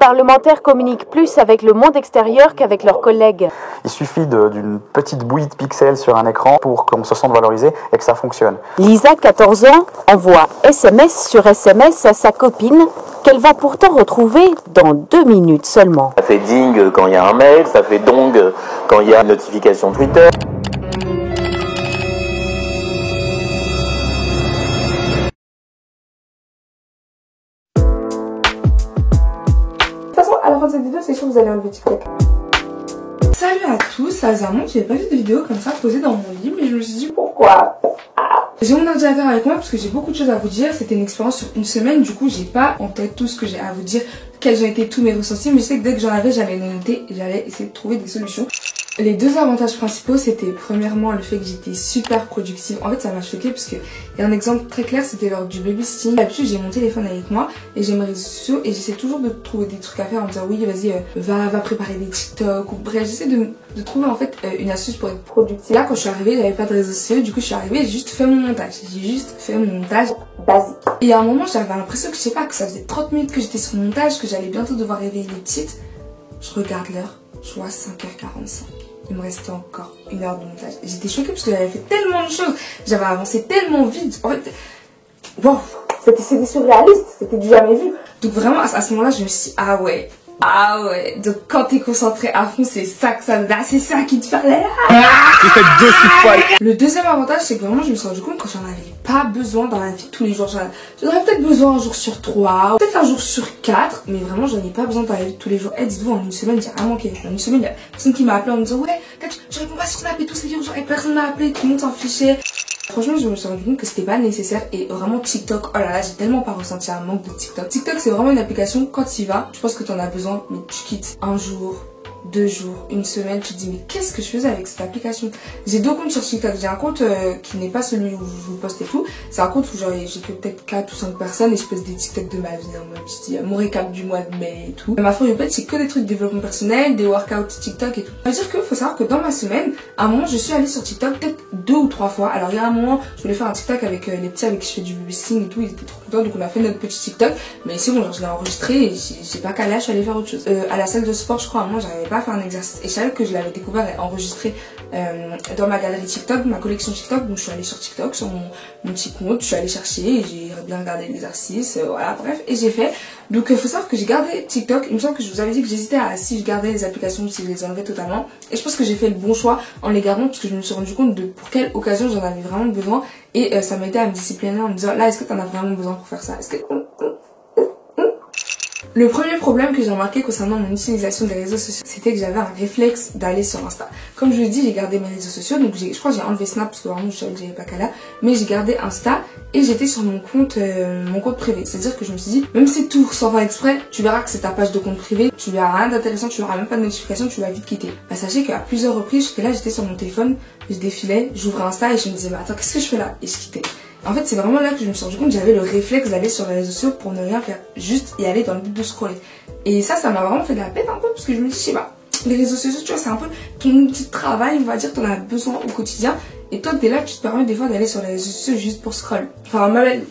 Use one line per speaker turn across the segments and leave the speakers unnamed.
parlementaires communiquent plus avec le monde extérieur qu'avec leurs collègues.
Il suffit d'une petite bouillie de pixels sur un écran pour qu'on se sente valorisé et que ça fonctionne.
Lisa, 14 ans, envoie SMS sur SMS à sa copine qu'elle va pourtant retrouver dans 2 minutes seulement.
Ça fait ding quand il y a un mail, ça fait dong quand il y a une notification Twitter.
De toute façon, à la fin de cette vidéo, c'est sûr que vous allez enlever TikTok. Salut à tous, ça faisait un moment que j'avais pas fait de vidéo comme ça posée dans mon lit, mais je me suis dit pourquoi. J'ai mon ordinateur avec moi parce que j'ai beaucoup de choses à vous dire. C'était une expérience sur une semaine, du coup j'ai pas en tête tout ce que j'ai à vous dire, quels ont été tous mes ressentis, mais je sais que dès que j'en avais, j'allais les noter et j'allais essayer de trouver des solutions. Les deux avantages principaux, c'était premièrement le fait que j'étais super productive. En fait, ça m'a choquée parce que il y a un exemple très clair, c'était lors du babysitting. D'habitude, j'ai mon téléphone avec moi et j'ai mes réseaux sociaux et j'essaie toujours de trouver des trucs à faire en me disant oui, vas-y, va préparer des TikTok ou bref, j'essaie de trouver en fait une astuce pour être productive. Là, quand je suis arrivée, j'avais pas de réseaux sociaux, du coup, je suis arrivée, j'ai juste fait mon montage. J'ai juste fait mon montage basique. Et à un moment, j'avais l'impression que je sais pas, que ça faisait 30 minutes que j'étais sur mon montage, que j'allais bientôt devoir réveiller les petites. Je regarde l'heure, je vois 5h45. Il me restait encore 1 heure de montage. J'étais choquée parce que j'avais fait tellement de choses. J'avais avancé tellement vite. En fait, wow, c'était surréaliste. C'était du jamais vu. Donc vraiment, à ce moment-là, je me suis dit, ah ouais. Donc quand t'es concentré à fond, c'est ça que ça me donne. C'est ça qu'il te fallait.
C'est cette dose qu'il te fallait.
Le deuxième avantage, c'est que vraiment, je me suis rendu compte que j'en avais pas besoin dans la vie de tous les jours. J'en aurais peut-être besoin un jour sur 3, peut-être un jour sur 4, mais vraiment, j'en ai pas besoin dans la vie de tous les jours. Et dites-vous, en une semaine, j'ai rien manqué. En une semaine, il y a personne qui m'a appelé en me disant, ouais, je réponds pas sur Snap et tout, c'est urgent. Et personne m'a appelé, tout le monde s'en fichait. Franchement, je me suis rendu compte que c'était pas nécessaire et vraiment TikTok, oh là là, j'ai tellement pas ressenti un manque de TikTok. TikTok, c'est vraiment une application, quand tu y vas, je pense que t'en as besoin, mais tu quittes un jour, 2 jours, une semaine, tu te dis mais qu'est-ce que je faisais avec cette application? J'ai 2 comptes sur TikTok. J'ai un compte qui n'est pas celui où je vous poste et tout. C'est un compte où j'ai que peut-être 4 ou 5 personnes et je poste des TikTok de ma vie. Je dis mon récap du mois de mai et tout. Ma For You Page, c'est que des trucs de développement personnel, des workouts TikTok et tout. Ça veut dire qu'il faut savoir que dans ma semaine, à un moment, je suis allée sur TikTok peut-être 2 ou 3 fois. Alors il y a un moment, je voulais faire un TikTok avec les petits avec qui je fais du babysitting et tout. Ils étaient trop contents, donc on a fait notre petit TikTok. Mais c'est bon, genre, je l'ai enregistré et j'ai pas qu'à là, je suis allée faire autre chose. À la salle de sport, je crois, à un moment, j'arrivais pas à faire un exercice. Et je savais que je l'avais découvert et enregistré dans ma galerie TikTok, ma collection TikTok. Donc je suis allée sur TikTok, sur mon petit compte, je suis allée chercher et j'ai bien regardé l'exercice, voilà, bref, et j'ai fait. Donc il faut savoir que j'ai gardé TikTok. Il me semble que je vous avais dit que j'hésitais à si je gardais les applications ou si je les enlevais totalement. Et je pense que j'ai fait le bon choix en les gardant parce que je me suis rendu compte de pour quelle occasion j'en avais vraiment besoin. Et ça m'a aidé à me discipliner en me disant là, est-ce que t'en as vraiment besoin pour faire ça? Est-ce que... Le premier problème que j'ai remarqué concernant mon utilisation des réseaux sociaux, c'était que j'avais un réflexe d'aller sur Insta. Comme je vous l'ai dit, j'ai gardé mes réseaux sociaux, donc je crois que j'ai enlevé Snap parce que vraiment je savais que j'avais pas qu'à là, mais j'ai gardé Insta et j'étais sur mon compte privé. C'est-à-dire que je me suis dit, même si tu ouvres sans faire exprès, tu verras que c'est ta page de compte privé, tu verras rien d'intéressant, tu verras même pas de notification, tu vas vite quitter. Bah sachez qu'à plusieurs reprises, j'étais là, j'étais sur mon téléphone, je défilais, j'ouvrais Insta et je me disais, bah attends, qu'est-ce que je fais là? Et je quittais. En fait, c'est vraiment là que je me suis rendu compte que j'avais le réflexe d'aller sur les réseaux sociaux pour ne rien faire, juste y aller dans le but de scroller. Et ça m'a vraiment fait de la peine un peu parce que je me dis, je sais pas, les réseaux sociaux, tu vois, c'est un peu ton outil de travail, on va dire, t'en as besoin au quotidien. Et toi, t'es là, tu te permets des fois d'aller sur les réseaux sociaux juste pour scroll. Enfin, m'avait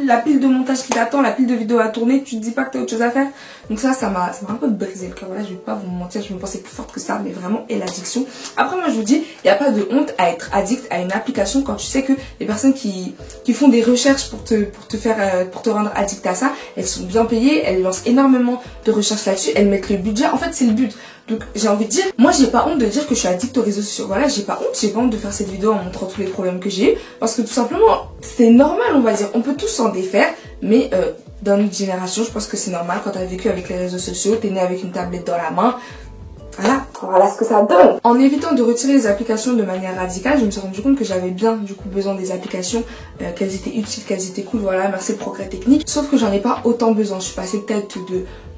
la pile de montage qui t'attend, la pile de vidéos à tourner, tu te dis pas que t'as autre chose à faire. Donc ça m'a un peu brisé le cœur. Voilà, je vais pas vous mentir, je me pensais plus forte que ça, mais vraiment, et l'addiction. Après, moi, je vous dis, il n'y a pas de honte à être addict à une application quand tu sais que les personnes qui font des recherches pour te rendre addict à ça, elles sont bien payées, elles lancent énormément de recherches là-dessus, elles mettent le budget. En fait, c'est le but. Donc j'ai envie de dire, moi j'ai pas honte de dire que je suis addict aux réseaux sociaux. Voilà, j'ai pas honte de faire cette vidéo en montrant tous les problèmes que j'ai eu. Parce que tout simplement, c'est normal, on va dire. On peut tous s'en défaire, mais dans notre génération, je pense que c'est normal quand t'as vécu avec les réseaux sociaux, t'es né avec une tablette dans la main. Voilà ce que ça donne. En évitant de retirer les applications de manière radicale, je me suis rendu compte que j'avais bien du coup besoin des applications, qu'elles étaient utiles, qu'elles étaient cool, voilà, merci le progrès technique. Sauf que j'en ai pas autant besoin. Je suis passée peut-être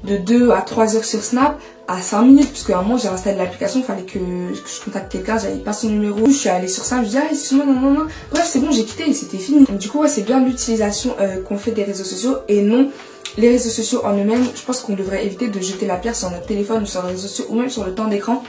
de 2 à 3 heures sur Snap à 5 minutes, parce qu'à un moment j'ai installé l'application, il fallait que je contacte quelqu'un, j'avais pas son numéro. Je suis allée sur ça, je dis ah excuse-moi, non. Bref, c'est bon, j'ai quitté et c'était fini. Donc, du coup, ouais, c'est bien l'utilisation qu'on fait des réseaux sociaux et non les réseaux sociaux en eux-mêmes. Je pense qu'on devrait éviter de jeter la pierre sur notre téléphone ou sur les réseaux sociaux ou même sur le temps d'écran.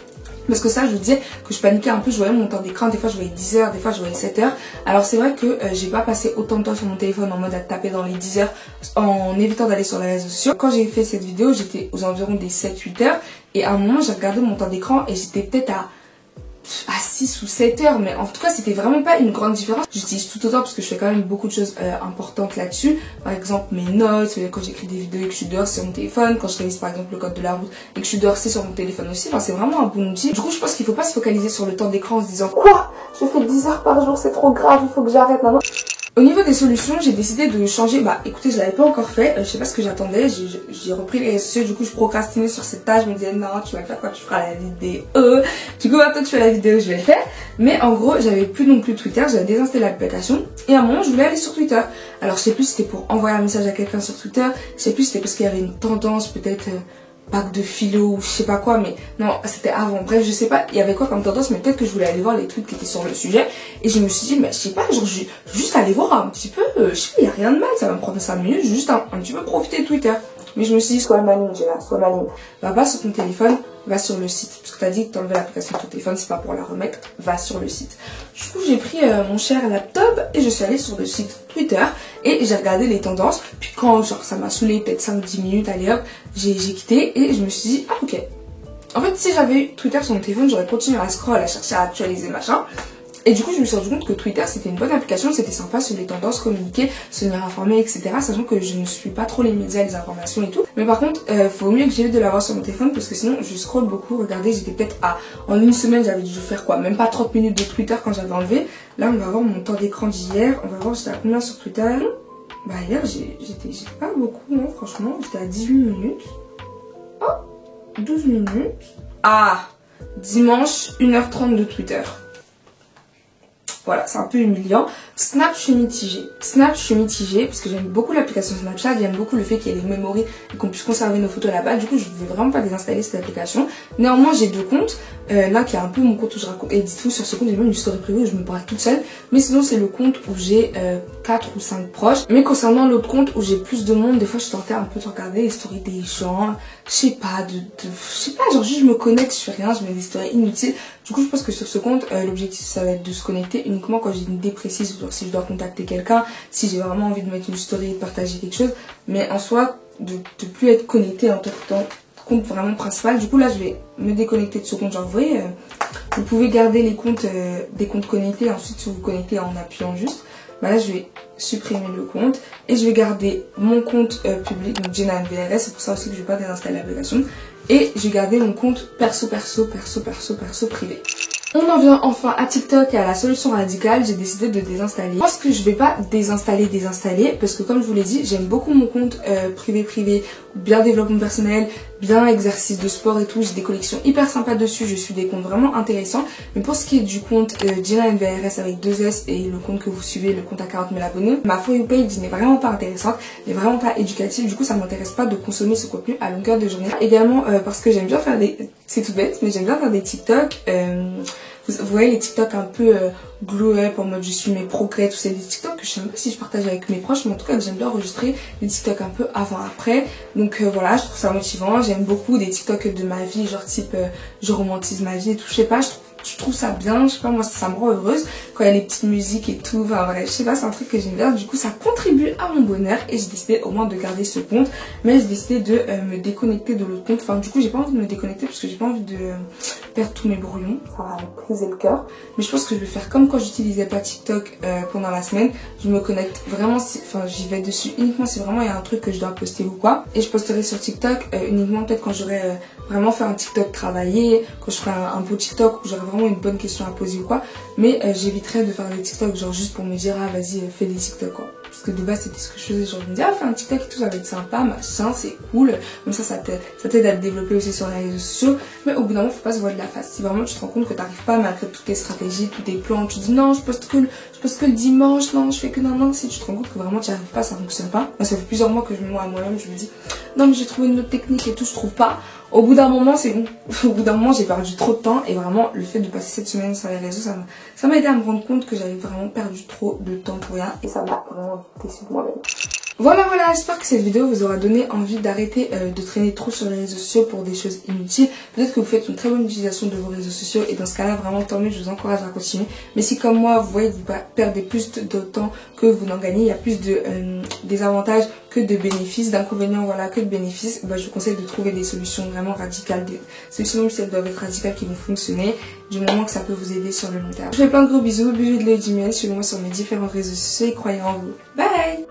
Parce que ça, je vous disais que je paniquais un peu, je voyais mon temps d'écran, des fois je voyais 10 heures, des fois je voyais 7 heures. Alors c'est vrai que j'ai pas passé autant de temps sur mon téléphone en mode à taper dans les 10 heures en évitant d'aller sur les réseaux sociaux. Quand j'ai fait cette vidéo, j'étais aux environs des 7-8 heures et à un moment j'ai regardé mon temps d'écran et j'étais peut-être à 6 ou 7 heures, mais en tout cas c'était vraiment pas une grande différence. J'utilise tout autant parce que je fais quand même beaucoup de choses importantes là-dessus. Par exemple mes notes, quand j'écris des vidéos et que je suis dehors c'est sur mon téléphone, quand je révise par exemple le code de la route et que je suis dehors c'est sur mon téléphone aussi. Enfin c'est vraiment un bon outil. Du coup je pense qu'il faut pas se focaliser sur le temps d'écran en se disant quoi, je fais 10 heures par jour, c'est trop grave, il faut que j'arrête maintenant. Au niveau des solutions, j'ai décidé de changer. Bah écoutez, je l'avais pas encore fait. Je sais pas ce que j'attendais. J'ai repris les réseaux sociaux. Du coup, je procrastinais sur cette tâche. Je me disais non, tu vas le faire quand tu feras la vidéo. Du coup, maintenant que tu fais la vidéo, je vais le faire. Mais en gros, j'avais plus non plus Twitter. J'avais désinstallé l'application. Et à un moment, je voulais aller sur Twitter. Alors, je sais plus si c'était pour envoyer un message à quelqu'un sur Twitter. Je sais plus si c'était parce qu'il y avait une tendance peut-être. Bac de philo ou je sais pas quoi, mais non, c'était avant. Bref, je sais pas, il y avait quoi comme tendance, mais peut-être que je voulais aller voir les trucs qui étaient sur le sujet. Et je me suis dit, mais je sais pas, genre, juste aller voir un petit peu, je sais pas, il y a rien de mal, ça va me prendre 5 minutes, juste un petit peu profiter de Twitter. Mais je me suis dit, sois maligne, Jenna, sois maligne. Va pas sur ton téléphone, va sur le site. Parce que t'as dit que t'enlevais l'application de ton téléphone, c'est pas pour la remettre, va sur le site. Du coup, j'ai pris mon cher laptop et je suis allée sur le site Twitter et j'ai regardé les tendances. Puis quand, genre, ça m'a saoulé peut-être 5-10 minutes, allez hop, j'ai quitté et je me suis dit, ah ok. En fait, si j'avais eu Twitter sur mon téléphone, j'aurais continué à scroll, à chercher à actualiser machin. Et du coup, je me suis rendu compte que Twitter, c'était une bonne application, c'était sympa sur les tendances, communiquer, se tenir informé, etc. Sachant que je ne suis pas trop les médias, les informations et tout. Mais par contre, faut mieux que j'évite de l'avoir sur mon téléphone parce que sinon, je scroll beaucoup. Regardez, j'étais peut-être en une semaine, j'avais dû faire quoi? Même pas 30 minutes de Twitter quand j'avais enlevé. Là, on va voir mon temps d'écran d'hier. On va voir, j'étais à combien sur Twitter? Bah, hier, j'étais pas beaucoup, non, franchement. J'étais à 18 minutes. Oh, 12 minutes. Ah, dimanche, 1h30 de Twitter. Voilà, c'est un peu humiliant. Snap, je suis mitigée. Snap, je suis mitigée parce que j'aime beaucoup l'application Snapchat. J'aime beaucoup le fait qu'il y ait les memories et qu'on puisse conserver nos photos là-bas. Du coup, je ne vais vraiment pas désinstaller cette application. Néanmoins, j'ai 2 comptes. Là, qui est un peu mon compte où je raconte. Et dites-vous, sur ce compte, j'ai même une story privée où je me parle toute seule. Mais sinon, c'est le compte où j'ai 4 ou 5 proches. Mais concernant l'autre compte où j'ai plus de monde, des fois, je tentais un peu de regarder les stories des gens. Je sais pas, je sais pas, genre juste je me connecte, je fais rien, je mets des stories inutiles. Du coup, je pense que sur ce compte, l'objectif, ça va être de se connecter uniquement quand j'ai une idée précise, genre si je dois contacter quelqu'un, si j'ai vraiment envie de mettre une story et de partager quelque chose. Mais en soi, de plus être connecté en tant que compte vraiment principal. Du coup, là, je vais me déconnecter de ce compte. Genre, vous voyez, vous pouvez garder les comptes, des comptes connectés. Ensuite, si vous vous connectez en appuyant juste, bah là, je vais supprimer le compte et je vais garder mon compte public, donc Jenna NVRS. C'est pour ça aussi que je vais pas désinstaller l'application. Et je vais garder mon compte perso privé. On en vient enfin à TikTok et à la solution radicale, j'ai décidé de désinstaller. Je pense que je vais pas désinstaller parce que comme je vous l'ai dit, j'aime beaucoup mon compte privé, bien développement personnel, bien exercice de sport et tout. J'ai des collections hyper sympas dessus, je suis des comptes vraiment intéressants. Mais pour ce qui est du compte Jenna NVRS avec 2 S et le compte que vous suivez, le compte à 40 000 abonnés, ma For You page n'est vraiment pas intéressante, n'est vraiment pas éducative. Du coup, ça m'intéresse pas de consommer ce contenu à longueur de journée. Également parce que j'aime bien faire c'est tout bête, mais j'aime bien faire des TikTok. Vous voyez les TikTok un peu glow up en mode je suis mes progrès, tout ça, des TikTok que je sais même pas si je partage avec mes proches, mais en tout cas j'aime bien enregistrer des TikTok un peu avant après. Donc voilà, je trouve ça motivant. J'aime beaucoup des TikTok de ma vie, genre type je romantise ma vie et tout, je sais pas, je trouve ça bien, je sais pas, moi ça me rend heureuse quand il y a les petites musiques et tout. Enfin bref, je sais pas, c'est un truc que j'aime bien. Du coup ça contribue à mon bonheur et j'ai décidé au moins de garder ce compte, mais j'ai décidé de me déconnecter de l'autre compte. Enfin du coup j'ai pas envie de me déconnecter parce que j'ai pas envie de perdre tous mes brouillons, ça va me briser le cœur. Mais je pense que je vais faire comme quand j'utilisais pas TikTok pendant la semaine. Je me connecte vraiment, enfin j'y vais dessus uniquement si vraiment il y a un truc que je dois poster ou quoi. Et je posterai sur TikTok uniquement peut-être quand j'aurai vraiment fait un TikTok travaillé, quand je ferai un beau TikTok où j'aurai vraiment une bonne question à poser ou quoi. Mais j'éviterai de faire des TikTok genre juste pour me dire ah vas-y fais des TikTok quoi. Parce que de base c'était ce que je faisais, genre je me disais ah fais un TikTok et tout ça va être sympa, machin, c'est cool. Comme ça t'aide à te développer aussi sur les réseaux sociaux. Mais au bout d'un moment faut pas se voir de la face. Si vraiment tu te rends compte que t'arrives pas malgré toutes tes stratégies, tous tes plans, tu dis non je poste que le dimanche, non je fais que non, si tu te rends compte que vraiment tu n'y arrives pas, ça fonctionne pas. Moi, ça fait plusieurs mois que je me mens à moi-même, je me dis non mais j'ai trouvé une autre technique et tout, je trouve pas. Au bout d'un moment c'est bon, au bout d'un moment j'ai perdu trop de temps et vraiment le fait de passer cette semaine sur les réseaux ça m'a aidé à me rendre compte que j'avais vraiment perdu trop de temps pour rien et ça m'a vraiment déçu de moi-même. Voilà, j'espère que cette vidéo vous aura donné envie d'arrêter de traîner trop sur les réseaux sociaux pour des choses inutiles. Peut-être que vous faites une très bonne utilisation de vos réseaux sociaux et dans ce cas-là, vraiment tant mieux, je vous encourage à continuer. Mais si comme moi, vous voyez que vous perdez plus de temps que vous n'en gagnez, il y a plus de désavantages que de bénéfices, d'inconvénients voilà, que de bénéfices, je vous conseille de trouver des solutions vraiment radicales, des solutions même si elles doivent être radicales qui vont fonctionner, du moment que ça peut vous aider sur le long terme. Je vous fais plein de gros bisous, buvez de l'eau et du miel, suivez-moi sur mes différents réseaux sociaux et croyez en vous. Bye!